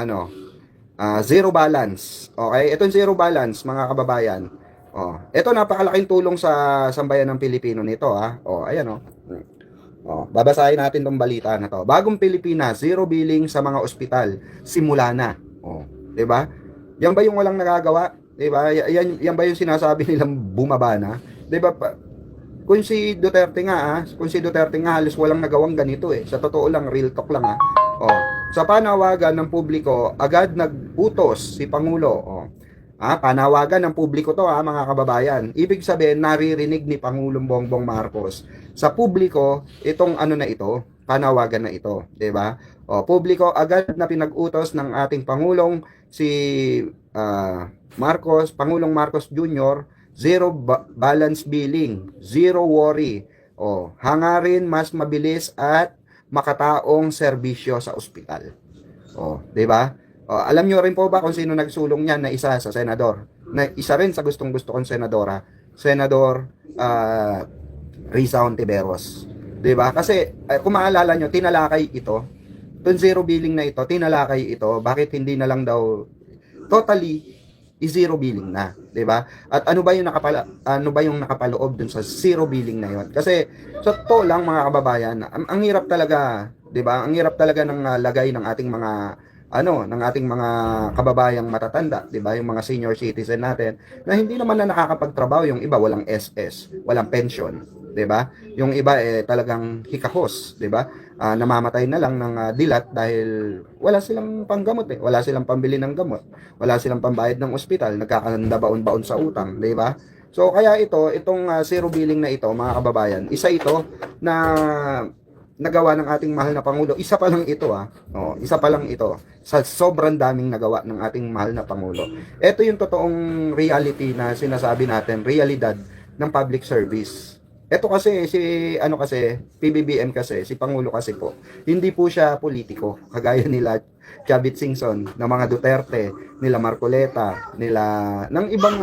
ano, zero balance. Okay? Itong zero balance, mga kababayan. Ito napakalaking tulong sa sambayan ng Pilipino nito, ha. Ayan, oh. Babasahin natin tong balita na to. Bagong Pilipinas, zero billing sa mga ospital. Simula na. 'Di ba? Yan ba yung walang nagagawa? 'Di ba? Yan ba yung sinasabi nilang bumaba na? 'Di ba? Kung si Duterte nga halos walang nagawang ganito eh. Sa totoo lang, real talk lang ha. Sa panawagan ng publiko, agad nag-utos si Pangulo. Panawagan ng publiko to mga kababayan. Ibig sabihin, naririnig ni Pangulong Bongbong Marcos sa publiko itong ano na ito, panawagan na ito, 'di ba? Publiko agad na pinag-utos ng ating Pangulong si Pangulong Marcos Jr., zero balance billing, zero worry. Hangarin mas mabilis at makataong serbisyo sa ospital. 'Di ba? Alam nyo rin po ba kung sino nagsulong niyan na isa sa senador? Na isa rin sa gustong-gusto kong senadora, Senador Risa Hontiveros. 'Di ba? Kasi kung maalala nyo, tinalakay ito. Itong zero billing na ito, tinalakay ito. Bakit hindi na lang daw totally zero billing na, 'di ba? At ano ba yung nakapaloob dun sa zero billing na 'yon? Kasi sa totoo lang mga kababayan, ang hirap talaga, 'di ba? Ang hirap talaga ng lagay ng ating mga kababayang matatanda, 'di ba? Yung mga senior citizen natin na hindi naman na nakakapagtrabaho, yung iba walang SS, walang pension, 'di ba? Yung iba talagang hikahos, 'di ba? Namamatay na lang ng dilat dahil wala silang panggamot wala silang pambili ng gamot, wala silang pambayad ng ospital, nagkakanda baon-baon sa utang, 'di ba? So kaya itong zero billing na ito, mga kababayan, isa ito na nagawa ng ating mahal na Pangulo. Isa pa lang ito isa pa lang ito sa sobrang daming nagawa ng ating mahal na Pangulo. Ito yung totoong reality na sinasabi natin, realidad ng public service. Ito kasi PBBM kasi, si Pangulo kasi po, hindi po siya politiko kagaya nila Chavit Singson, ng mga Duterte, nila Marcoleta, ng ibang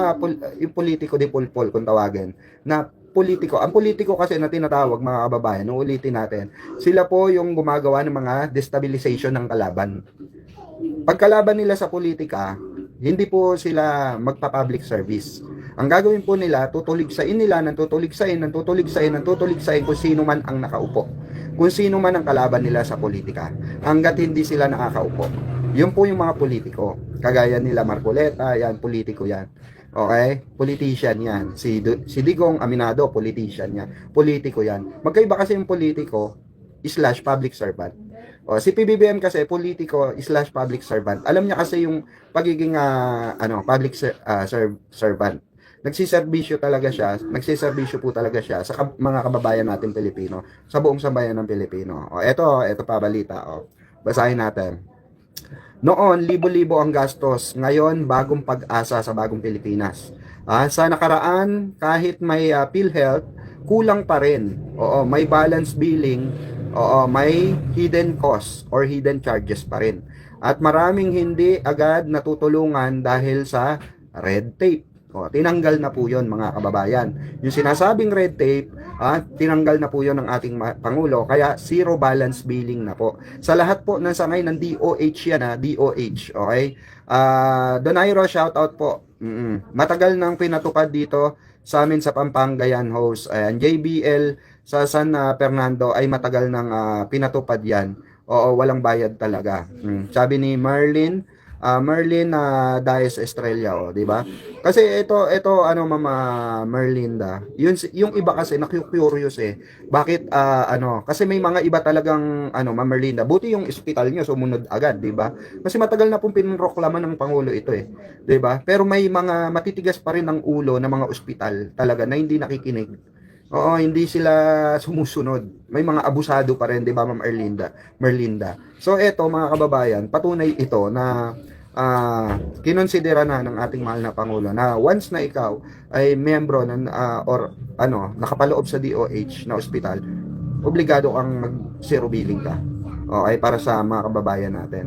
politiko di pulpol kung tawagin, na politiko. Ang politiko kasi na tinatawag, mga kababayan, uulitin natin, sila po yung gumagawa ng mga destabilization ng kalaban. Pagkalaban nila sa politika, hindi po sila magpa-public service. Ang gagawin po nila, tutuligsain nila, tutuligsain kung sino man ang nakaupo. Kung sino man ang kalaban nila sa politika. Hanggat hindi sila nakakaupo. Yun po yung mga politiko. Kagaya nila Marcoleta, yan, politiko yan. Okay? Politician yan. Si Digong Aminado, politician yan. Politiko yan. Magkaiba kasi yung politiko / public servant. Si PBBM kasi politiko / public servant. Alam niya kasi yung pagiging public servant. Nagsiservisyo po talaga siya sa mga kababayan natin Pilipino, sa buong sambayan ng Pilipino. Ito pa balita. Basahin natin. Noon, libo-libo ang gastos. Ngayon, bagong pag-asa sa bagong Pilipinas. Sa nakaraan, kahit may PhilHealth, kulang pa rin. May balance billing. May hidden costs or hidden charges pa rin. At maraming hindi agad natutulungan dahil sa red tape. Tinanggal na po yon, mga kababayan. Yung sinasabing red tape, tinanggal na po yon ng ating Pangulo. Kaya zero balance billing na po. Sa lahat po ng sangay ng DOH yan, DOH. Okay? Donairo, shout out po. Matagal nang pinatupad dito sa amin sa Pampanga yan, host. JBL sa San Fernando ay matagal nang pinatupad yan. Walang bayad talaga. Sabi ni Merlin Dias Estrella, di ba? Kasi ito Mama Merlinda, yung iba kasi na-curious Bakit kasi may mga iba talagang Mama Merlinda, buti yung ospital niyo sumunod agad, di ba? Kasi matagal na pong pinroklama ng Pangulo ito di ba? Pero may mga matitigas pa rin ang ulo ng mga ospital talaga na hindi nakikinig. Hindi sila sumusunod. May mga abusado pa rin, di ba, Ma'am Merlinda? So, eto, mga kababayan, patunay ito na kinonsidera na ng ating mahal na Pangulo na once na ikaw ay miyembro ng nakapaloob sa DOH na ospital, obligado kang mag-zero billing ka. Okay, para sa mga kababayan natin.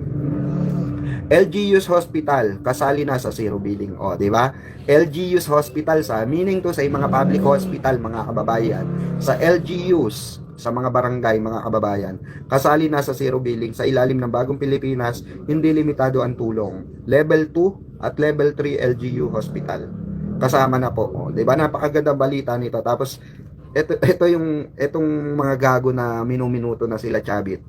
LGU's Hospital kasali na sa zero billing, di ba? LGU's Hospital meaning to sa mga public hospital, mga kababayan, sa LGU's sa mga barangay, mga kababayan. Kasali na sa zero billing sa ilalim ng Bagong Pilipinas, hindi limitado ang tulong. Level 2 at Level 3 LGU Hospital. Kasama na po. O, 'di ba? Napakagandang balita nito. Tapos itong mga gago na minuminuto na sila Chavit.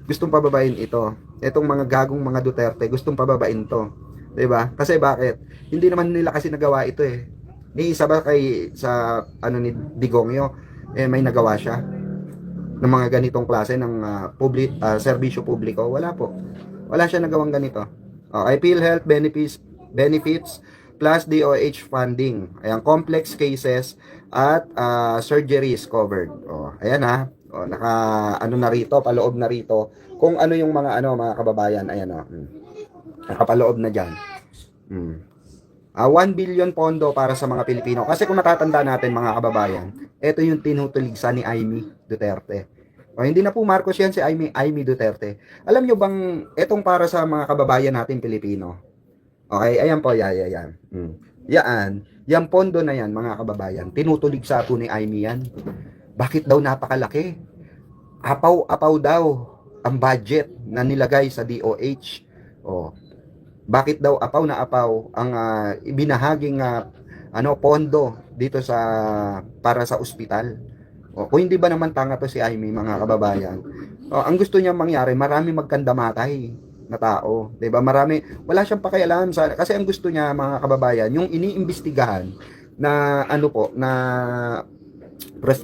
Gustong pababain ito. Itong mga gagong mga Duterte, gustong pababain to. 'Di ba? Kasi bakit? Hindi naman nila kasi nagawa ito eh. Ni isa ba kay sa ano ni Digongyo may nagawa siya ng mga ganitong klase ng serbisyo publiko? Wala po. Wala siya nagawang ganito. Okay, PhilHealth benefits plus DOH funding. Ayan, complex cases at surgeries covered. Oh, ayan ha. Oh, naka ano na rito, paloob na rito kung ano yung mga kababayan. Ayan oh. Nakapaloob na diyan. 1 billion pondo para sa mga Pilipino. Kasi kung natatanda natin mga kababayan, ito yung tinutuligsa ni Amy Duterte. O, hindi na po Marcos yan, si Amy Duterte. Alam nyo bang itong para sa mga kababayan natin Pilipino? Okay, ayan po, yan. Yan pondo na yan mga kababayan. Tinutuligsa po ni Amy yan. Bakit daw napakalaki? Apaw-apaw daw ang budget na nilagay sa DOH. O, bakit daw apaw na apaw ang ibinahaging pondo dito para sa ospital? O, kung hindi ba naman tanga to si Amy mga kababayan? O, ang gusto niya mangyari, marami magkandamatay na tao, 'di ba? Wala siyang pakialam sa kasi ang gusto niya mga kababayan, yung iniimbestigahan na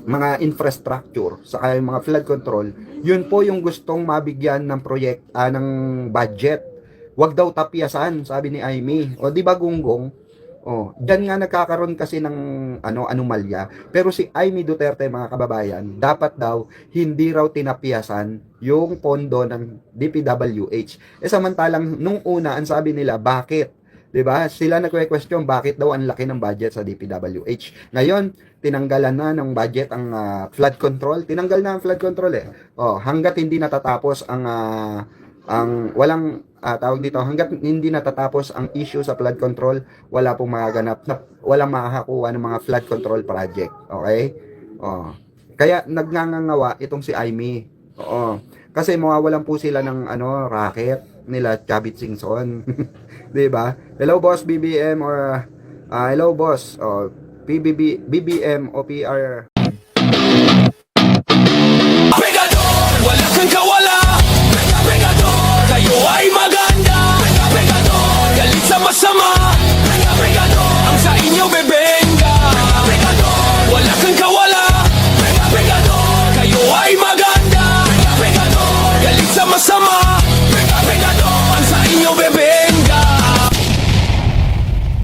mga infrastructure sa yung mga flood control, yun po yung gustong mabigyan ng ng budget. Wag daw tapyasan, sabi ni Amy. O di ba gunggong? O, diyan nga nagkakaroon kasi ng anomalya. Pero si Amy Duterte mga kababayan, dapat daw hindi raw tinapyasan yung pondo ng DPWH. Samantalang nung una ang sabi nila, bakit? 'Di ba? Sila nagque-question bakit daw ang laki ng budget sa DPWH. Ngayon, tinanggalan na ng budget ang flood control. Tinanggal na ang flood control eh. O, hangga't hindi natatapos ang walang tawag dito, hangga't hindi natatapos ang issue sa flood control, wala pong magaganap na walang makakakuha ng mga flood control project. Okay? Oh. Kaya nagngangawa itong si Amy. Oo. Kasi mawawalan po sila ng racket nila Chavit Singson. 'Di ba? Hello boss BBM or hello boss BBM o PR